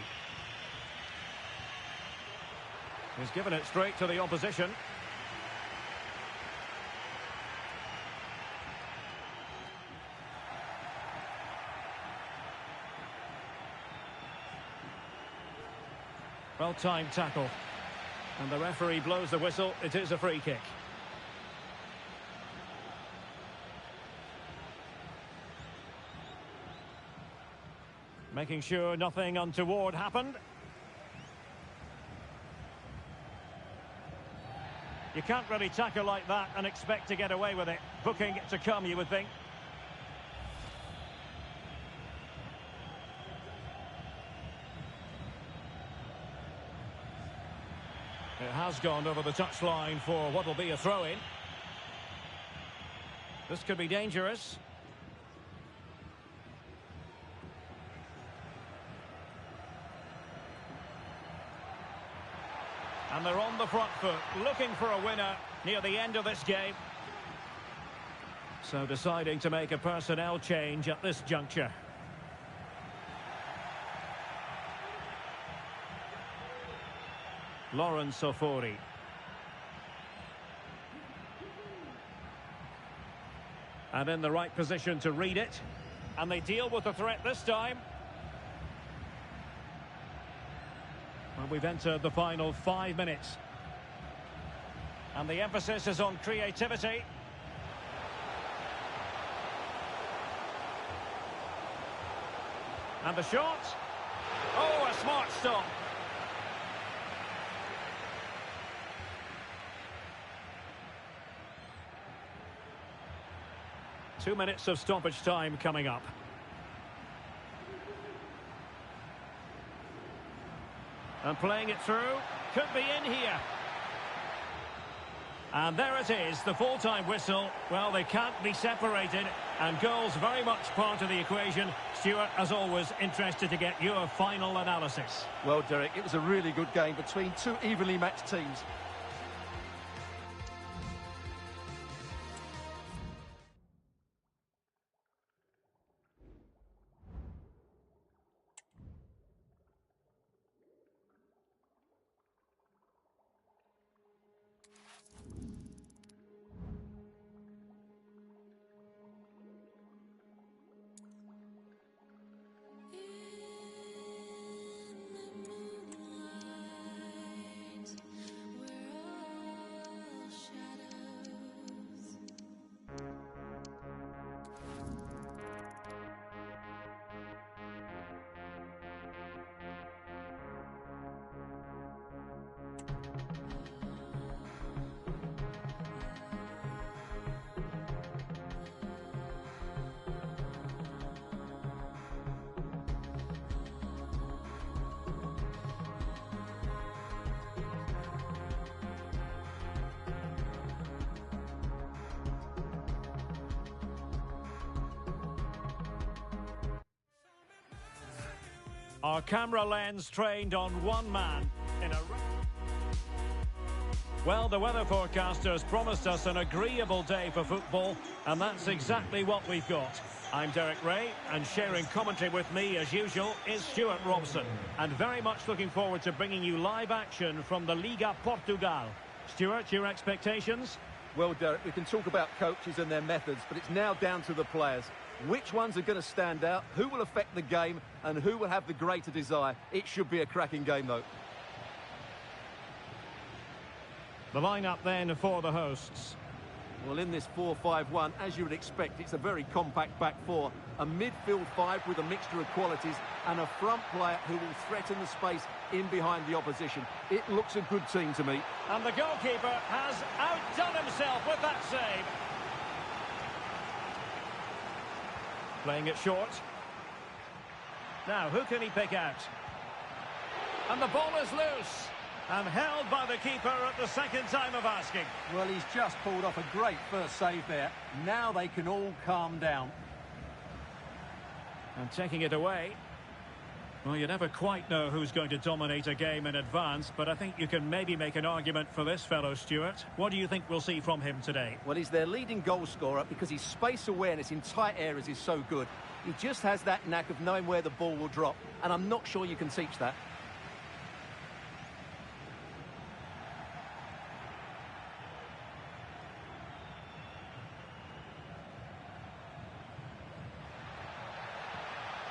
He's given it straight to the opposition. Well-timed tackle. And the referee blows the whistle. It is a free kick. Making sure nothing untoward happened. You can't really tackle like that and expect to get away with it. Booking to come, you would think. It has gone over the touchline for what will be a throw-in. This could be dangerous. And they're on the front foot, looking for a winner near the end of this game. So deciding to make a personnel change at this juncture. Sofori. And in the right position to read it. And they deal with the threat this time. Well, we've entered the final 5 minutes. And the emphasis is on creativity. And the shot. Oh, a smart stop. 2 minutes of stoppage time coming up. And playing it through. Could be in here. And there it is, the full-time whistle. Well, they can't be separated, and goals very much part of the equation. Stuart, as always, interested to get your final analysis. Well, Derek, it was a really good game between two evenly matched teams. Our camera lens trained on one man in a... Well, the weather forecasters promised us an agreeable day for football, and that's exactly what we've got. I'm Derek Ray, and sharing commentary with me, as usual, is Stuart Robson. And very much looking forward to bringing you live action from the Liga Portugal. Stuart, your expectations? Well, Derek, we can talk about coaches and their methods, but it's now down to the players. Which ones are going to stand out, who will affect the game, and who will have the greater desire? It should be a cracking game, though. The lineup then for the hosts. Well, in this 4-5-1, as you would expect, it's a very compact back four. A midfield five with a mixture of qualities and a front player who will threaten the space in behind the opposition. It looks a good team to me. And the goalkeeper has outdone himself with that save. Playing it short. Now, who can he pick out? And the ball is loose. And held by the keeper at the second time of asking. Well, he's just pulled off a great first save there. Now they can all calm down. And taking it away. Well, you never quite know who's going to dominate a game in advance, but I think you can maybe make an argument for this fellow, Stuart. What do you think we'll see from him today? Well, he's their leading goal scorer because his space awareness in tight areas is so good. He just has that knack of knowing where the ball will drop, and I'm not sure you can teach that.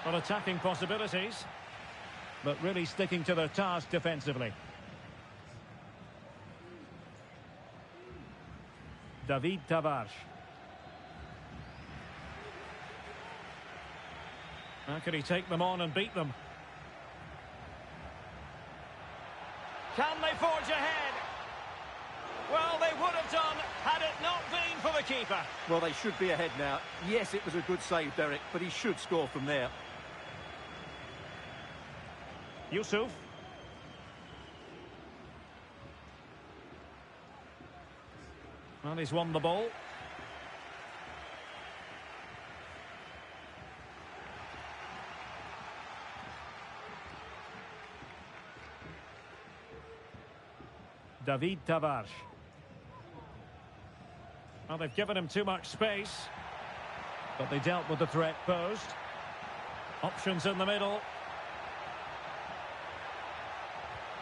Well, attacking possibilities, but really sticking to their task defensively. David Tavares. How can he take them on and beat them? Can they forge ahead? Well, they would have done had it not been for the keeper. Well, they should be ahead now. Yes, it was a good save, Derek, but he should score from there. Yusuf. Well, he's won the ball. David Tavares. Well, they've given him too much space, but they dealt with the threat posed. Options in the middle.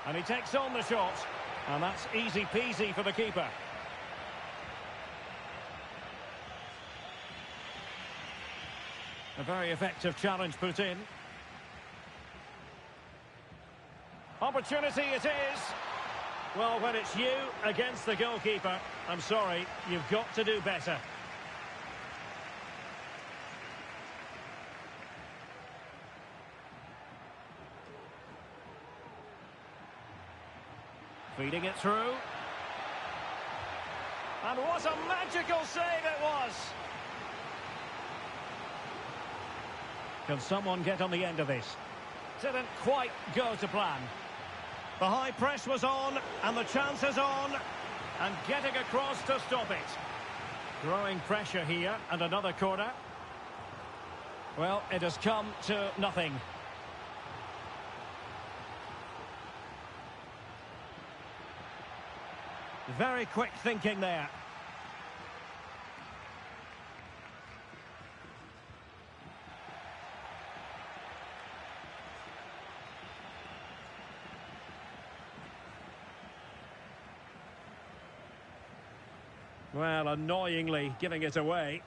And he takes on the shot. And that's easy peasy for the keeper. A very effective challenge put in. Opportunity it is. Well, when it's you against the goalkeeper, I'm sorry, you've got to do better. Feeding it through. And what a magical save it was! Can someone get on the end of this? Didn't quite go to plan. The high press was on, and the chance is on, and getting across to stop it. Growing pressure here, and another corner. Well, it has come to nothing. Very quick thinking there. Well, annoyingly giving it away.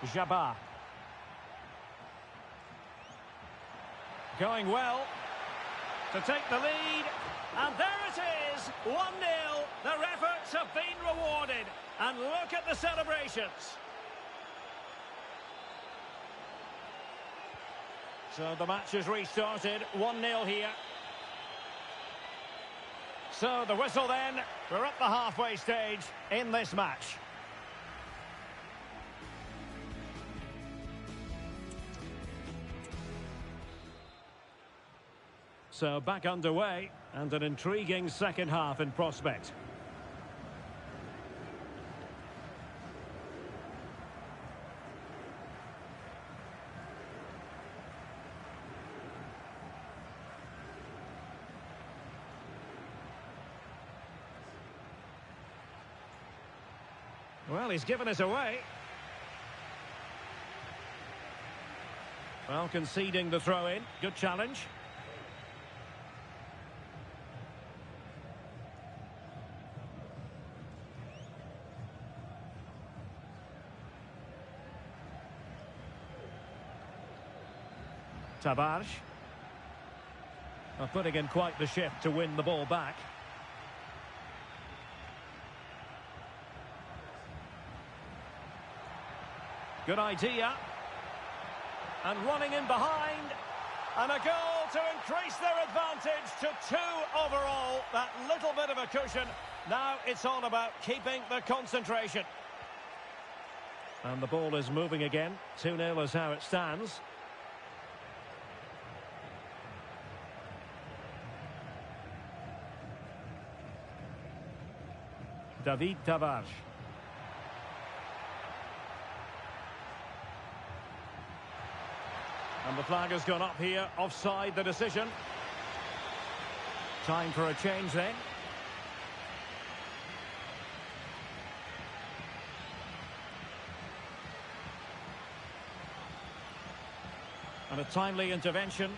Jabba. Going well to take the lead. And there it is, 1-0. Their efforts have been rewarded. And look at the celebrations. So the match has restarted, 1-0 here. So the whistle then, we're at the halfway stage in this match. So back underway, and an intriguing second half in prospect. Well, he's given us away. Well, conceding the throw-in. Good challenge. Tavares. Putting in quite the shift to win the ball back. Good idea. And running in behind. And a goal to increase their advantage to 2 overall. That little bit of a cushion. Now it's all about keeping the concentration. And the ball is moving again. 2-0 is how it stands. David Tavares. And the flag has gone up here, offside the decision. Time for a change then. And a timely intervention.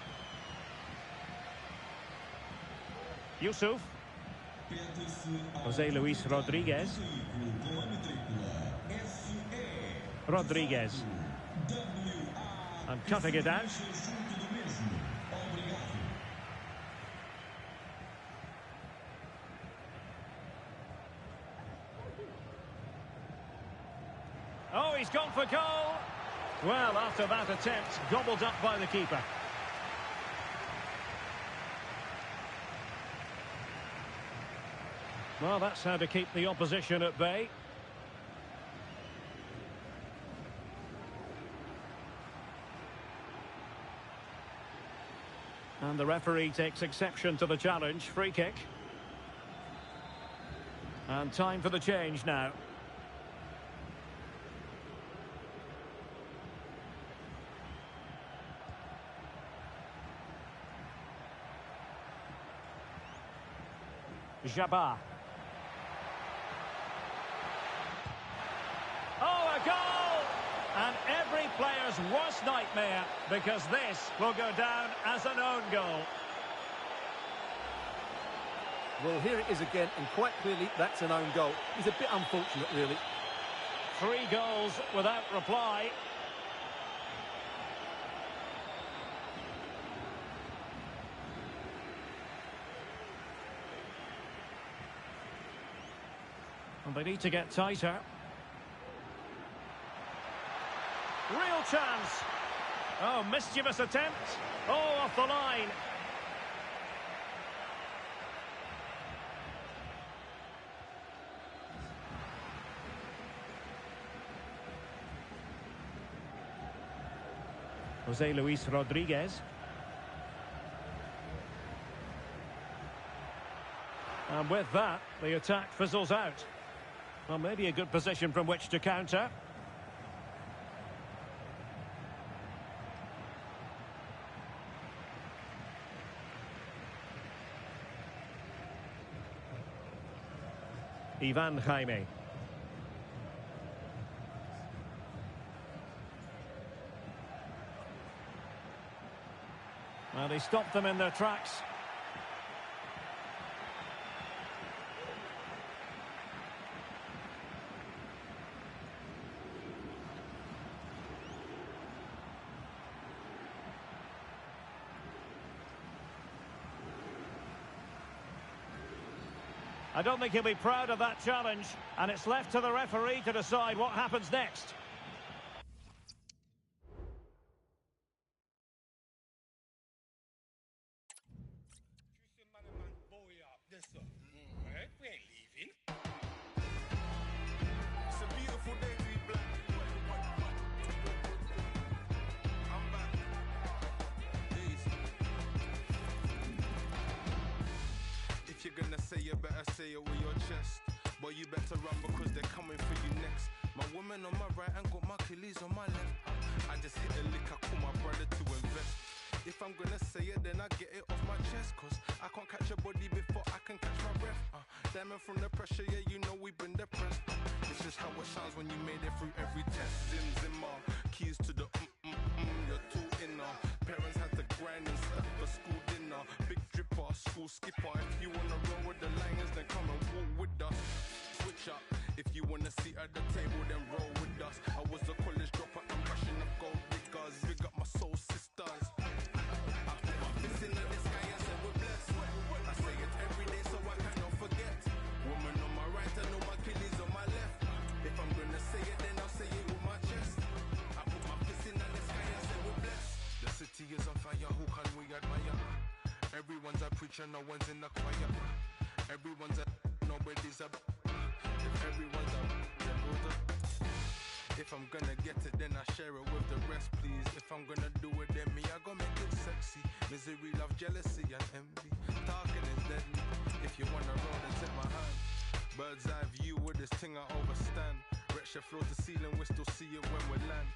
Yusuf. José Luis Rodriguez. Rodriguez. And cutting it out. Oh, he's gone for goal. Well, after that attempt, gobbled up by the keeper. Well, that's how to keep the opposition at bay. And the referee takes exception to the challenge. Free kick. And time for the change now. Jabba. Oh, a goal! And every player's worst nightmare, because this will go down as an own goal. Well, here it is again, and quite clearly that's an own goal. It's a bit unfortunate, really. 3 goals without reply. And they need to get tighter. Real chance. Oh, mischievous attempt. Oh, off the line. Jose Luis Rodriguez. And with that, the attack fizzles out. Well, maybe a good position from which to counter. Ivan Jaime. Well, he stopped them in their tracks. I don't think he'll be proud of that challenge, and it's left to the referee to decide what happens next. It's a beautiful day to be black. I'm back. Easy. If you're gonna say, you better say it with your chest. But you better run because they're coming for you next. My woman on my right and got my Achilles on my left. I just hit a lick, I call my brother to invest. If I'm gonna say it, then I get it off my chest. Cause I can't catch a body before I can catch my breath. Diamond from the pressure, yeah, you know we've been depressed. This is how it sounds when you made it through every test. Zim, zimmer, keys to the you're too inner. Parents had to grind and stuff for school dinner. Big dripper, school skipper. If you wanna roll with the Lions, then come and walk with us. Switch up. If you wanna sit at the table, then roll with us. I was a college dropper, I'm rushing up gold diggers. Big up my soul sisters. I put my fist in the sky and said we're blessed. I say it every day so I cannot forget. Woman on my right and all my Achilles on my left. If I'm gonna say it, then I'll say it with my chest. I put my fist in the sky and said we're blessed. The city is on fire, who can we admire? Everyone's a preacher, no one's in the choir. Everyone's a, nobody's a. If everyone's a, then who's a? If I'm gonna get it, then I share it with the rest, please. If I'm gonna do it, then me, I gon' make it sexy. Misery, love, jealousy, and envy. Talking is deadly. If you wanna roll, then take my hand. Bird's eye view with this thing I overstand. Wretch your floor to ceiling, we still see it when we land.